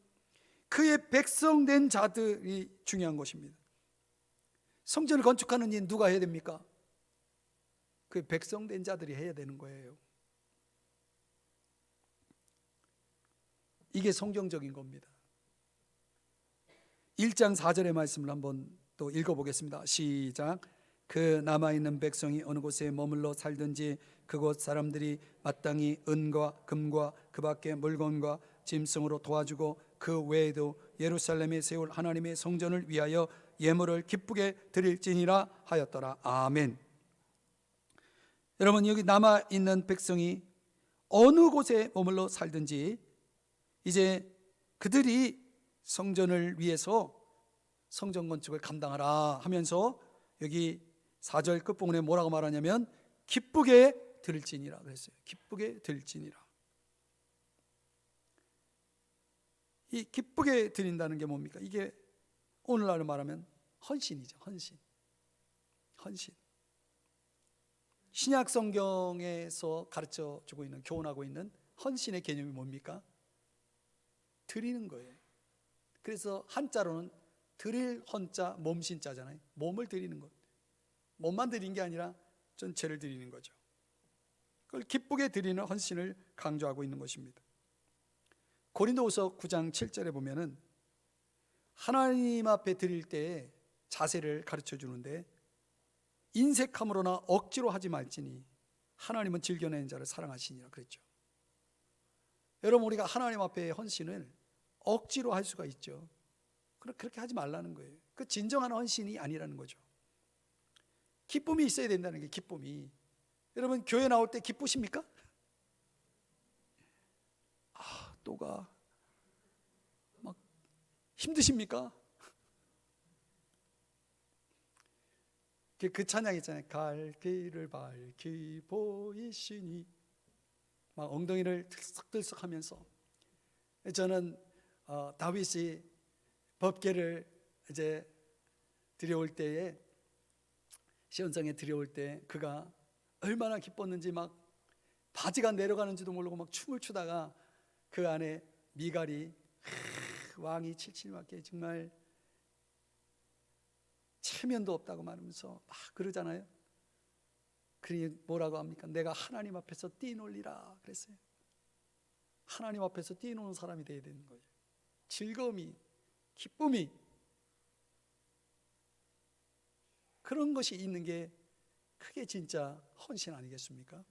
그의 백성된 자들이 중요한 것입니다. 성전을 건축하는 일 누가 해야 됩니까? 그의 백성된 자들이 해야 되는 거예요. 이게 성경적인 겁니다. 1장 4절의 말씀을 한번 또 읽어보겠습니다. 시작. 그 남아있는 백성이 어느 곳에 머물러 살든지 그곳 사람들이 마땅히 은과 금과 그 밖의 물건과 짐승으로 도와주고 그 외에도 예루살렘에 세울 하나님의 성전을 위하여 예물을 기쁘게 드릴지니라 하였더라. 아멘. 여러분, 여기 남아있는 백성이 어느 곳에 머물러 살든지 이제 그들이 성전을 위해서 성전 건축을 감당하라 하면서 여기 4절 끝부분에 뭐라고 말하냐면 기쁘게 드릴지니라 그랬어요. 기쁘게 드릴지니라. 이 기쁘게 드린다는 게 뭡니까? 이게 오늘날로 말하면 헌신이죠. 헌신. 신약 성경에서 가르쳐 주고 있는, 교훈하고 있는 헌신의 개념이 뭡니까? 드리는 거예요. 그래서 한자로는 드릴 헌자 몸신자잖아요. 몸을 드리는 것. 몸만 드린 게 아니라 전체를 드리는 거죠. 그걸 기쁘게 드리는 헌신을 강조하고 있는 것입니다. 고린도후서 9장 7절에 보면은 하나님 앞에 드릴 때의 자세를 가르쳐 주는데, 인색함으로나 억지로 하지 말지니 하나님은 즐겨내는 자를 사랑하시니라 그랬죠. 여러분, 우리가 하나님 앞에 헌신을 억지로 할 수가 있죠. 그렇게 하지 말라는 거예요. 그 진정한 헌신이 아니라는 거죠. 기쁨이 있어야 된다는 게, 기쁨이. 여러분, 교회 나올 때 기쁘십니까? 또가 막 힘드십니까? 그 찬양 있잖아요. 갈 길을 밝히 보이시니, 막 엉덩이를 들썩들썩 하면서. 저는 다윗이 법궤를 이제 들여올 때에, 시온성에 들여올 때 그가 얼마나 기뻤는지, 막 바지가 내려가는지도 모르고 막 춤을 추다가 그 안에 미갈이 왕이 칠칠맞게 정말 체면도 없다고 말하면서 막 그러잖아요. 그러니 뭐라고 합니까? 내가 하나님 앞에서 뛰놀리라 그랬어요. 하나님 앞에서 뛰노는 사람이 되어야 되는 거예요. 즐거움이, 기쁨이, 그런 것이 있는 게 그게 진짜 헌신 아니겠습니까?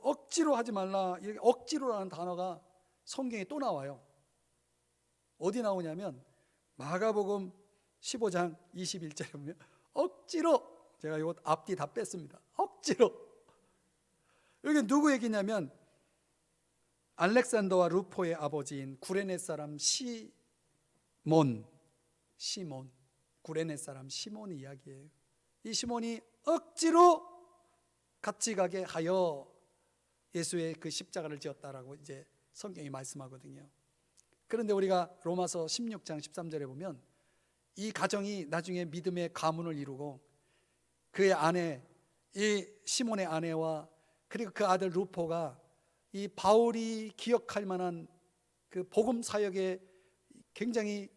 억지로 하지 말라, 이렇게 억지로라는 단어가 성경에 또 나와요. 어디 나오냐면 마가복음 15장 21절에 보면 억지로, 제가 이거 앞뒤 다 뺐습니다. 억지로. 여기 누구 얘기냐면 알렉산더와 루포의 아버지인 구레네 사람 시몬, 구레네 사람 시몬의 이야기예요. 이 시몬이 억지로 같이 가게 하여 예수의 그 십자가를 지었다라고 이제 성경이 말씀하거든요. 그런데 우리가 로마서 16장 13절에 보면 이 가정이 나중에 믿음의 가문을 이루고 그의 아내, 이 시몬의 아내와 그리고 그 아들 루포가 이 바울이 기억할 만한 그 복음 사역의 굉장히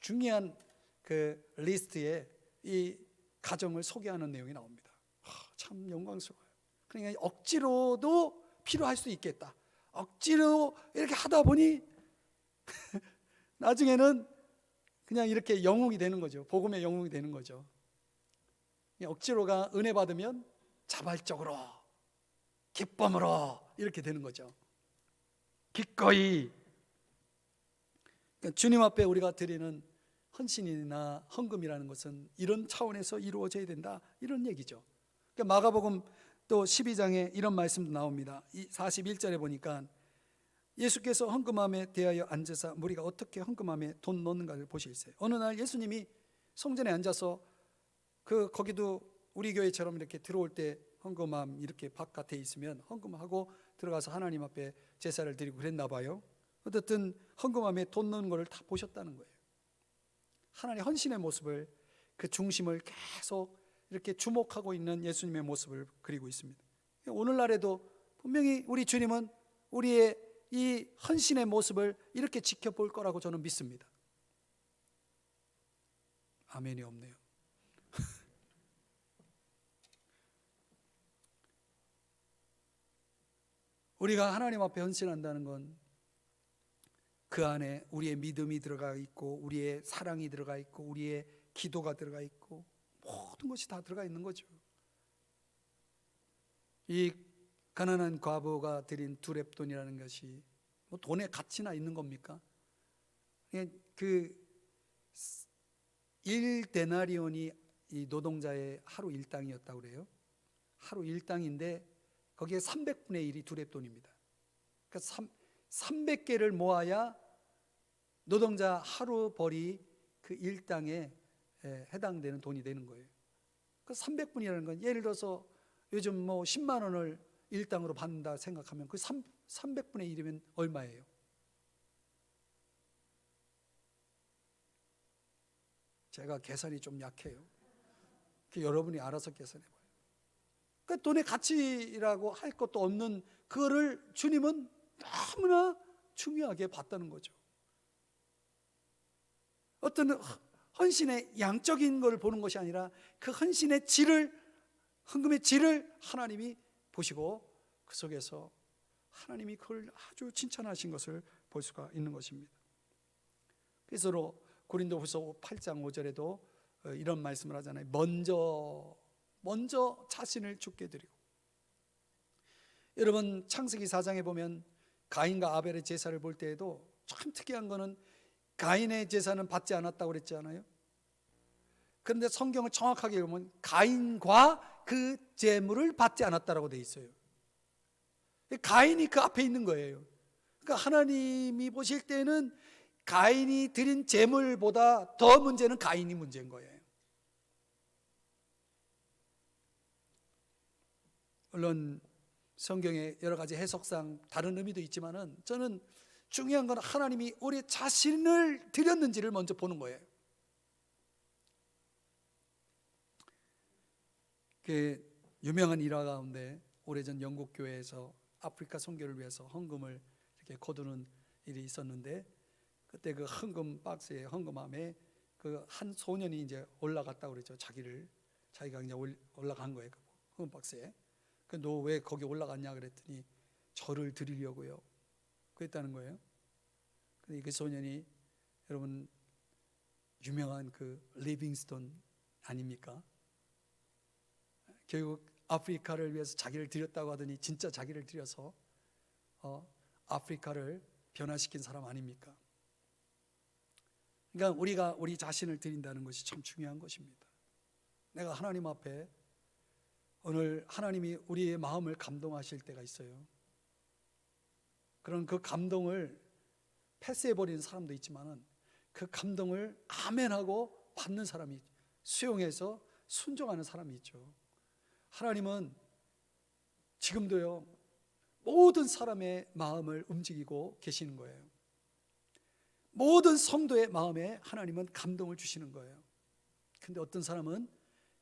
중요한 그 리스트에 이 가정을 소개하는 내용이 나옵니다. 참 영광스러워요. 그러니까 억지로도 필요할 수 있겠다. 억지로 이렇게 하다 보니 나중에는 그냥 이렇게 영웅이 되는 거죠. 복음의 영웅이 되는 거죠. 억지로가 은혜 받으면 자발적으로, 기쁨으로 이렇게 되는 거죠. 기꺼이. 그러니까 주님 앞에 우리가 드리는 헌신이나 헌금이라는 것은 이런 차원에서 이루어져야 된다, 이런 얘기죠. 그러니까 마가복음 또 12장에 이런 말씀도 나옵니다. 41절에 보니까 예수께서 헌금함에 대하여 앉으사 무리가 어떻게 헌금함에 돈 넣는가를 보실세. 어느 날 예수님이 성전에 앉아서 거기도 우리 교회처럼 이렇게 들어올 때 헌금함 이렇게 바깥에 있으면 헌금하고 들어가서 하나님 앞에 제사를 드리고 그랬나 봐요. 어쨌든 헌금함에 돈 넣는 것을 다 보셨다는 거예요. 하나님 헌신의 모습을, 그 중심을 계속 이렇게 주목하고 있는 예수님의 모습을 그리고 있습니다. 오늘날에도 분명히 우리 주님은 우리의 이 헌신의 모습을 이렇게 지켜볼 거라고 저는 믿습니다. 아멘이 없네요. 우리가 하나님 앞에 헌신한다는 건 그 안에 우리의 믿음이 들어가 있고, 우리의 사랑이 들어가 있고, 우리의 기도가 들어가 있고, 모든 것이 다 들어가 있는 거죠. 이 가난한 과부가 드린 두렙돈이라는 것이 뭐 돈의 가치나 있는 겁니까? 그 1데나리온이 이 노동자의 하루 일당이었다고 그래요. 하루 일당인데 거기에 300분의 1이 두렙돈입니다. 그러니까 300개를 모아야 노동자 하루 벌이 그 일당에 해당되는 돈이 되는 거예요. 그 300분이라는 건 예를 들어서 요즘 뭐 10만 원을 일당으로 받는다 생각하면 그 300분의 1이면 얼마예요? 제가 계산이 좀 약해요. 여러분이 알아서 계산해봐요. 그 돈의 가치라고 할 것도 없는 그거를 주님은 너무나 중요하게 봤다는 거죠. 어떤 헌신의 양적인 걸 보는 것이 아니라 그 헌신의 질을, 헌금의 질을 하나님이 보시고 그 속에서 하나님이 그걸 아주 칭찬하신 것을 볼 수가 있는 것입니다. 그래서 고린도후서 8장 5절에도 이런 말씀을 하잖아요. 먼저 자신을 주께 드리고. 여러분 창세기 4장에 보면 가인과 아벨의 제사를 볼 때에도 참 특이한 거는 가인의 제사는 받지 않았다고 그랬잖아요. 그런데 성경을 정확하게 보면 가인과 그 제물을 받지 않았다라고 돼 있어요. 가인이 그 앞에 있는 거예요. 그러니까 하나님이 보실 때는 가인이 드린 제물보다 더 문제는 가인이 문제인 거예요. 물론 성경의 여러 가지 해석상 다른 의미도 있지만은 저는 중요한 건 하나님이 우리 자신을 드렸는지를 먼저 보는 거예요. 그 유명한 일화 가운데 오래전 영국 교회에서 아프리카 선교를 위해서 헌금을 이렇게 거두는 일이 있었는데 그때 그 헌금 박스에 헌금함에 그 한 소년이 이제 올라갔다고 그랬죠. 자기가 이제 올라간 거예요. 그 헌금 박스에. 너 왜 거기 올라갔냐 그랬더니 저를 드리려고요. 그랬다는 거예요. 근데 그 소년이 여러분 유명한 그 리빙스톤 아닙니까? 결국 아프리카를 위해서 자기를 드렸다고 하더니 진짜 자기를 드려서 아프리카를 변화시킨 사람 아닙니까? 그러니까 우리가 우리 자신을 드린다는 것이 참 중요한 것입니다. 내가 하나님 앞에 오늘 하나님이 우리의 마음을 감동하실 때가 있어요. 그런 그 감동을 패스해버리는 사람도 있지만은 그 감동을 아멘하고 받는 사람이, 수용해서 순종하는 사람이 있죠. 하나님은 지금도요 모든 사람의 마음을 움직이고 계시는 거예요. 모든 성도의 마음에 하나님은 감동을 주시는 거예요. 근데 어떤 사람은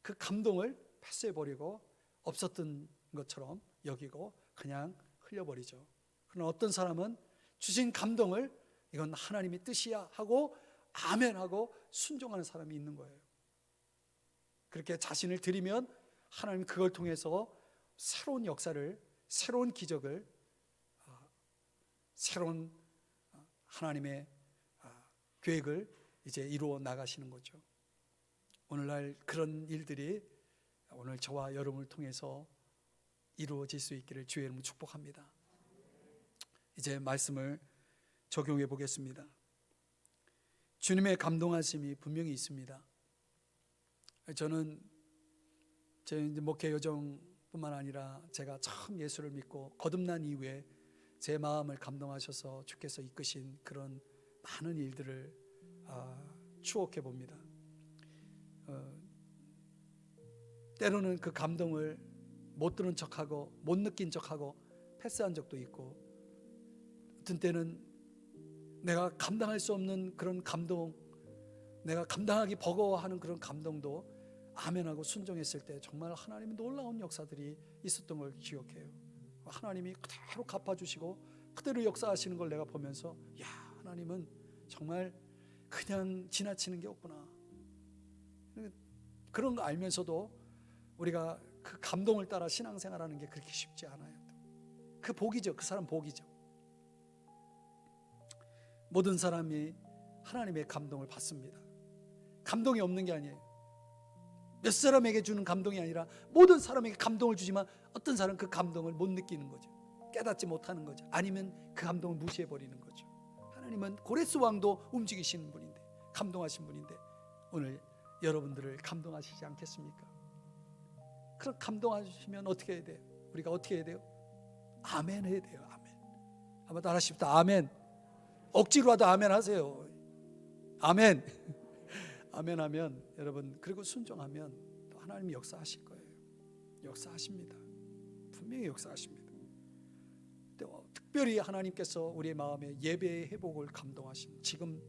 그 감동을 패스해버리고 없었던 것처럼 여기고 그냥 흘려버리죠. 그러나 어떤 사람은 주신 감동을 이건 하나님의 뜻이야 하고 아멘하고 순종하는 사람이 있는 거예요. 그렇게 자신을 드리면 하나님 그걸 통해서 새로운 역사를, 새로운 기적을, 새로운 하나님의 계획을 이제 이루어 나가시는 거죠. 오늘날 그런 일들이 오늘 저와 여러분을 통해서 이루어질 수 있기를 주의 이름으로 축복합니다. 이제 말씀을 적용해 보겠습니다. 주님의 감동하심이 분명히 있습니다. 저는 제 목회 여정뿐만 아니라 제가 처음 예수를 믿고 거듭난 이후에 제 마음을 감동하셔서 주께서 이끄신 그런 많은 일들을 추억해 봅니다. 때로는 그 감동을 못 들은 척하고 못 느낀 척하고 패스한 적도 있고, 어떤 때는 내가 감당할 수 없는 그런 감동, 내가 감당하기 버거워하는 그런 감동도 아멘하고 순종했을 때 정말 하나님의 놀라운 역사들이 있었던 걸 기억해요. 하나님이 그대로 갚아주시고 그대로 역사하시는 걸 내가 보면서, 야, 하나님은 정말 그냥 지나치는 게 없구나. 그런 거 알면서도 우리가 그 감동을 따라 신앙생활하는 게 그렇게 쉽지 않아요. 그 복이죠. 그 사람 복이죠. 모든 사람이 하나님의 감동을 받습니다. 감동이 없는 게 아니에요. 몇 사람에게 주는 감동이 아니라 모든 사람에게 감동을 주지만 어떤 사람은 그 감동을 못 느끼는 거죠. 깨닫지 못하는 거죠. 아니면 그 감동을 무시해버리는 거죠. 하나님은 고레스 왕도 움직이시는 분인데, 감동하신 분인데 오늘 여러분들을 감동하시지 않겠습니까? 그럼 감동하시면 어떻게 해야 돼요? 우리가 어떻게 해야 돼요? 아멘 해야 돼요. 아멘. 한번 따라 하십시다. 아멘. 억지로라도 아멘 하세요. 아멘. 아멘 하면 여러분, 그리고 순종하면 또 하나님이 역사하실 거예요. 역사하십니다. 분명히 역사하십니다. 특별히 하나님께서 우리의 마음에 예배의 회복을 감동하신, 지금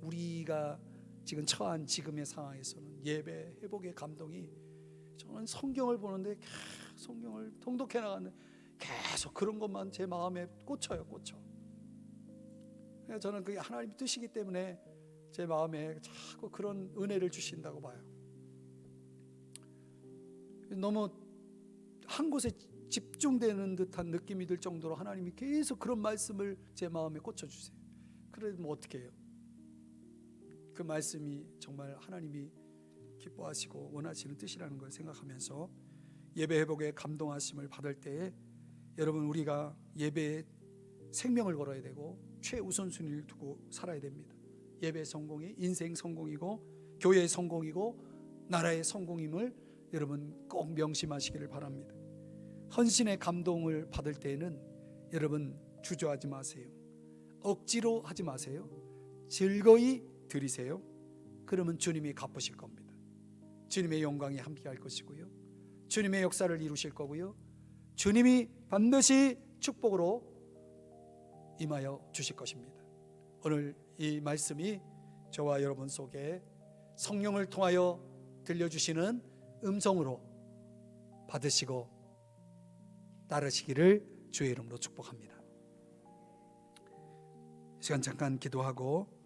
우리가 지금 처한 지금의 상황에서는 예배 회복의 감동이, 저는 성경을 보는데 성경을 통독해 나가는 계속 그런 것만 제 마음에 꽂혀요. 그래서 저는 그게 하나님 뜻이기 때문에 제 마음에 자꾸 그런 은혜를 주신다고 봐요. 너무 한 곳에 집중되는 듯한 느낌이 들 정도로 하나님이 계속 그런 말씀을 제 마음에 꽂혀주세요. 그래도 뭐 어떻게 해요? 그 말씀이 정말 하나님이 기뻐하시고 원하시는 뜻이라는 걸 생각하면서 예배 회복에 감동하심을 받을 때에 여러분, 우리가 예배에 생명을 걸어야 되고 최우선순위를 두고 살아야 됩니다. 예배 성공이 인생 성공이고 교회의 성공이고 나라의 성공임을 여러분 꼭 명심하시기를 바랍니다. 헌신의 감동을 받을 때에는 여러분 주저하지 마세요. 억지로 하지 마세요. 즐거이 드리세요. 그러면 주님이 갚으실 겁니다. 주님의 영광이 함께할 것이고요, 주님의 역사를 이루실 거고요, 주님이 반드시 축복으로 임하여 주실 것입니다. 오늘 이 말씀이 저와 여러분 속에 성령을 통하여 들려주시는 음성으로 받으시고 따르시기를 주의 이름으로 축복합니다. 시간 잠깐 기도하고